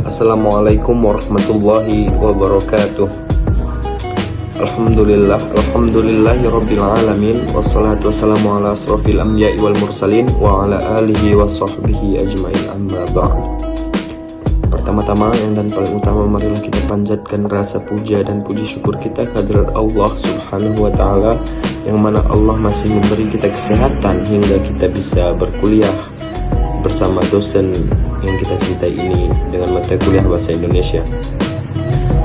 Assalamualaikum warahmatullahi wabarakatuh. Alhamdulillahirabbil alamin, wassalatu wassalamu ala asrofil anbiya'i wal mursalin wa ala alihi wa sahbihi ajmain, amma ba'd. Pertama-tama dan paling utama, marilah kita panjatkan rasa puja dan puji syukur kita kehadirat Allah Subhanahu wa taala, yang mana Allah masih memberi kita kesehatan hingga kita bisa berkuliah bersama dosen yang kita cintai ini dengan mata kuliah bahasa Indonesia.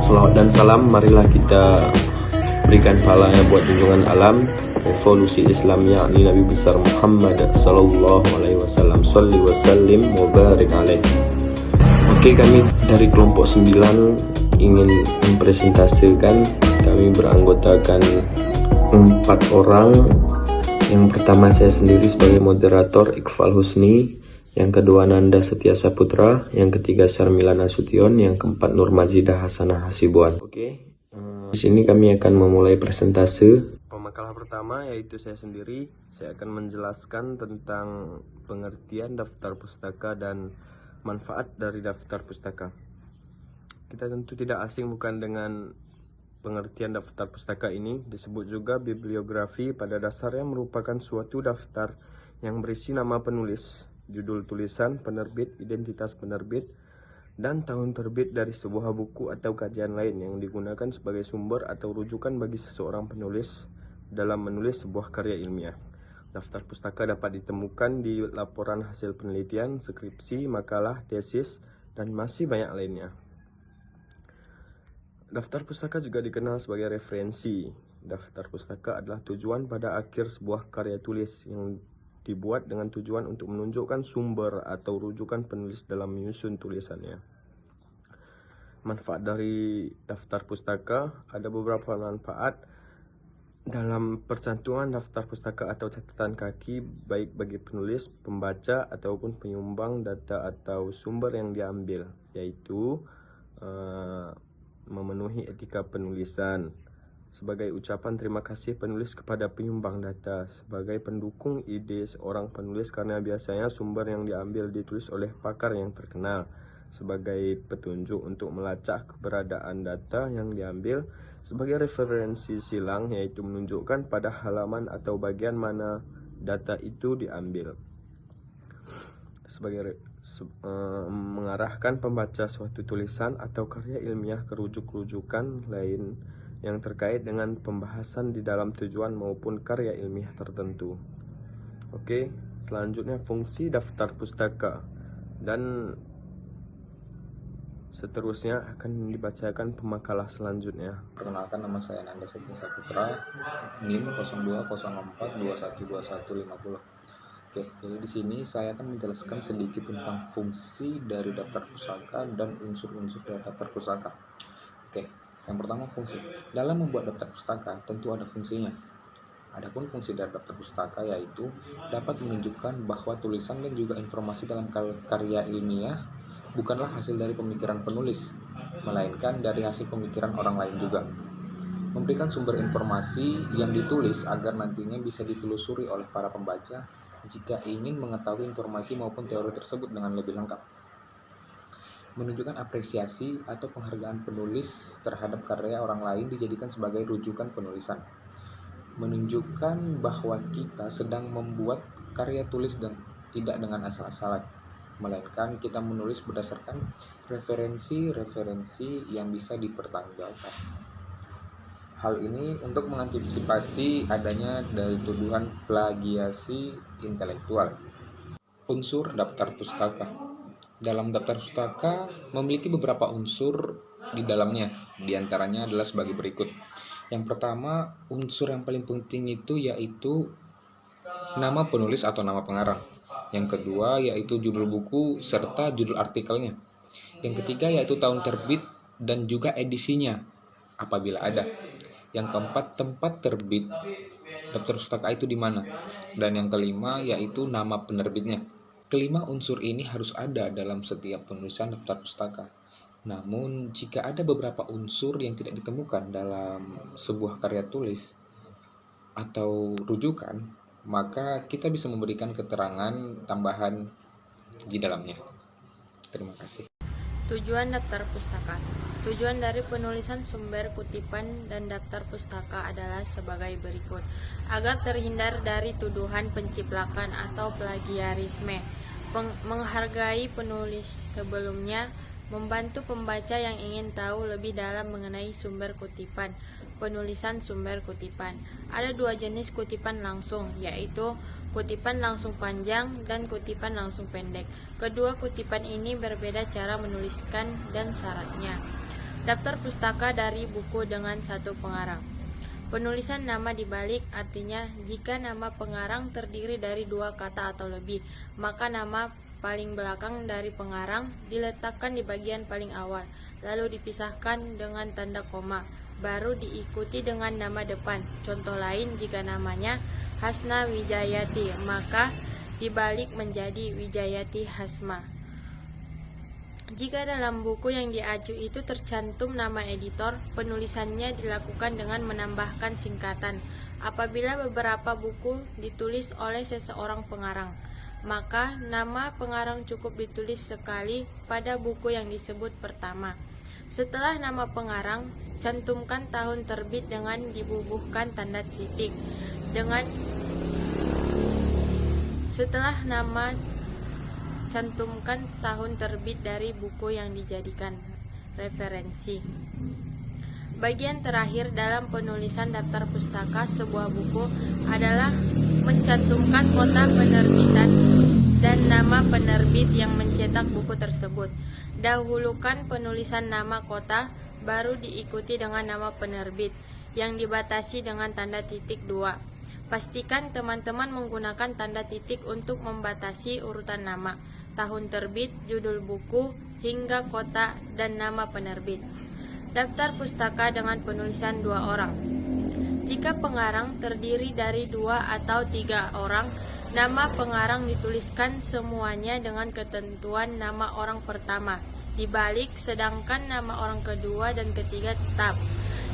Salawat dan salam marilah kita berikan pahalanya buat junjungan alam revolusi Islam, yakni Nabi besar Muhammad sallallahu alaihi wasallam. Shalli wa sallim wa barik alaihi. Oke, kami dari kelompok 9 ingin mempresentasikan, kami beranggotakan 4 orang. Yang pertama saya sendiri sebagai moderator, Iqbal Husni. Yang kedua Nanda Setia Saputra, yang ketiga Sarmila Nasution, yang keempat Nur Mazidah Hasanah Hasibuan. Oke, di sini kami akan memulai presentase. Pemakalah pertama yaitu saya sendiri. Saya akan menjelaskan tentang pengertian daftar pustaka dan manfaat dari daftar pustaka. Kita tentu tidak asing bukan dengan pengertian daftar pustaka ini. Disebut juga bibliografi, pada dasarnya merupakan suatu daftar yang berisi nama penulis, judul tulisan, penerbit, identitas penerbit, dan tahun terbit dari sebuah buku atau kajian lain yang digunakan sebagai sumber atau rujukan bagi seseorang penulis dalam menulis sebuah karya ilmiah. Daftar pustaka dapat ditemukan di laporan hasil penelitian, skripsi, makalah, tesis, dan masih banyak lainnya. Daftar pustaka juga dikenal sebagai referensi. Daftar pustaka adalah tujuan pada akhir sebuah karya tulis yang dibuat dengan tujuan untuk menunjukkan sumber atau rujukan penulis dalam menyusun tulisannya. Manfaat dari daftar pustaka, ada beberapa manfaat dalam percantuman daftar pustaka atau catatan kaki, baik bagi penulis, pembaca, ataupun penyumbang data atau sumber yang diambil, yaitu memenuhi etika penulisan, sebagai ucapan terima kasih penulis kepada penyumbang data, sebagai pendukung ide seorang penulis karena biasanya sumber yang diambil ditulis oleh pakar yang terkenal, sebagai petunjuk untuk melacak keberadaan data yang diambil, sebagai referensi silang, yaitu menunjukkan pada halaman atau bagian mana data itu diambil, sebagai mengarahkan pembaca suatu tulisan atau karya ilmiah ke rujuk-rujukan lain yang terkait dengan pembahasan di dalam tujuan maupun karya ilmiah tertentu. Oke, selanjutnya fungsi daftar pustaka, dan seterusnya akan dibacakan pemakalah selanjutnya. Perkenalkan, nama saya Nanda Setia Saputra, NIM 0204212150. Oke, jadi di sini saya akan menjelaskan sedikit tentang fungsi dari daftar pustaka dan unsur-unsur dari daftar pustaka. Oke, yang pertama fungsi. Dalam membuat daftar pustaka tentu ada fungsinya. Adapun fungsi dari daftar pustaka yaitu dapat menunjukkan bahwa tulisan dan juga informasi dalam karya ilmiah bukanlah hasil dari pemikiran penulis, melainkan dari hasil pemikiran orang lain juga. Memberikan sumber informasi yang ditulis agar nantinya bisa ditelusuri oleh para pembaca jika ingin mengetahui informasi maupun teori tersebut dengan lebih lengkap. Menunjukkan apresiasi atau penghargaan penulis terhadap karya orang lain dijadikan sebagai rujukan penulisan. Menunjukkan bahwa kita sedang membuat karya tulis dan tidak dengan asal-asalan, melainkan kita menulis berdasarkan referensi-referensi yang bisa dipertanggungjawabkan. Hal ini untuk mengantisipasi adanya dari tuduhan plagiasi intelektual. Unsur daftar pustaka. Dalam daftar pustaka memiliki beberapa unsur di dalamnya, diantaranya adalah sebagai berikut. Yang pertama, unsur yang paling penting itu yaitu nama penulis atau nama pengarang. Yang kedua yaitu judul buku serta judul artikelnya. Yang ketiga yaitu tahun terbit dan juga edisinya apabila ada. Yang keempat, tempat terbit daftar pustaka itu di mana. Dan yang kelima yaitu nama penerbitnya. Kelima unsur ini harus ada dalam setiap penulisan daftar pustaka. Namun, jika ada beberapa unsur yang tidak ditemukan dalam sebuah karya tulis atau rujukan, maka kita bisa memberikan keterangan tambahan di dalamnya. Terima kasih. Tujuan daftar pustaka. Tujuan dari penulisan sumber kutipan dan daftar pustaka adalah sebagai berikut. Agar terhindar dari tuduhan penciplakan atau plagiarisme, menghargai penulis sebelumnya, membantu pembaca yang ingin tahu lebih dalam mengenai sumber kutipan. Penulisan sumber kutipan. Ada dua jenis kutipan langsung, yaitu kutipan langsung panjang dan kutipan langsung pendek. Kedua kutipan ini berbeda cara menuliskan dan syaratnya. Daftar pustaka dari buku dengan satu pengarang. Penulisan nama dibalik, artinya jika nama pengarang terdiri dari dua kata atau lebih, maka nama paling belakang dari pengarang diletakkan di bagian paling awal, lalu dipisahkan dengan tanda koma, baru diikuti dengan nama depan. Contoh lain, jika namanya Hasna Wijayati, maka dibalik menjadi Wijayati Hasma. Jika dalam buku yang diacu itu tercantum nama editor, penulisannya dilakukan dengan menambahkan singkatan. Apabila beberapa buku ditulis oleh seseorang pengarang, maka nama pengarang cukup ditulis sekali pada buku yang disebut pertama. Setelah nama pengarang, cantumkan tahun terbit dengan dibubuhkan tanda titik. Setelah nama, cantumkan tahun terbit dari buku yang dijadikan referensi. Bagian terakhir dalam penulisan daftar pustaka sebuah buku adalah mencantumkan kota penerbitan dan nama penerbit yang mencetak buku tersebut. Dahulukan penulisan nama kota, baru diikuti dengan nama penerbit yang dibatasi dengan tanda titik 2. Pastikan teman-teman menggunakan tanda titik untuk membatasi urutan nama, tahun terbit, judul buku, hingga kota dan nama penerbit. Daftar pustaka dengan penulisan 2 orang. Jika pengarang terdiri dari 2 atau 3 orang, nama pengarang dituliskan semuanya dengan ketentuan nama orang pertama dibalik, sedangkan nama orang kedua dan ketiga tetap.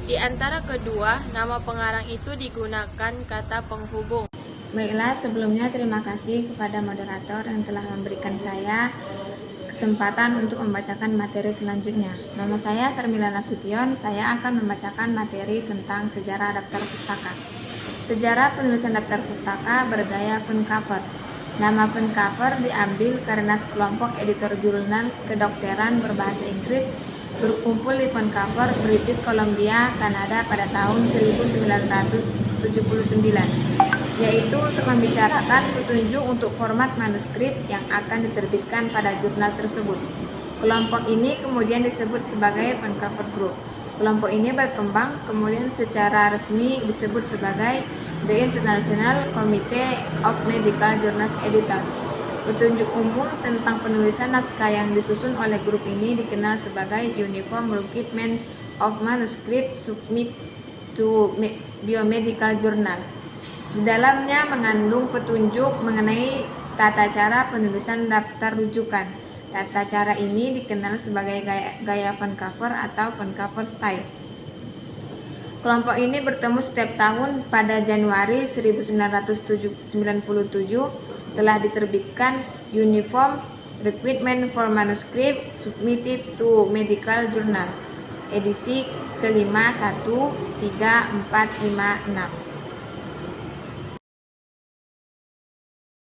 Di antara kedua, nama pengarang itu digunakan kata penghubung. Baiklah, sebelumnya terima kasih kepada moderator yang telah memberikan saya kesempatan untuk membacakan materi selanjutnya. Nama saya Sarmila Nasution, saya akan membacakan materi tentang sejarah daftar pustaka. Sejarah penulisan daftar pustaka bergaya font cover. Nama font cover diambil karena sekelompok editor jurnal kedokteran berbahasa Inggris berkumpul di Vancouver, British Columbia, Kanada pada tahun 1979, yaitu untuk membicarakan petunjuk untuk format manuskrip yang akan diterbitkan pada jurnal tersebut. Kelompok ini kemudian disebut sebagai Vancouver Group. Kelompok ini berkembang kemudian secara resmi disebut sebagai The International Committee of Medical Journals Editor. Petunjuk umum tentang penulisan naskah yang disusun oleh grup ini dikenal sebagai Uniform Requirement of Manuscript Submit to Biomedical Journal. Di dalamnya mengandung petunjuk mengenai tata cara penulisan daftar rujukan. Tata cara ini dikenal sebagai gaya Vancouver atau Vancouver Style. Kelompok ini bertemu setiap tahun. Pada Januari 1997 telah diterbitkan Uniform Requirement for Manuscript Submitted to Medical Journal, edisi ke-5, 1, 3, 4, 5, 6.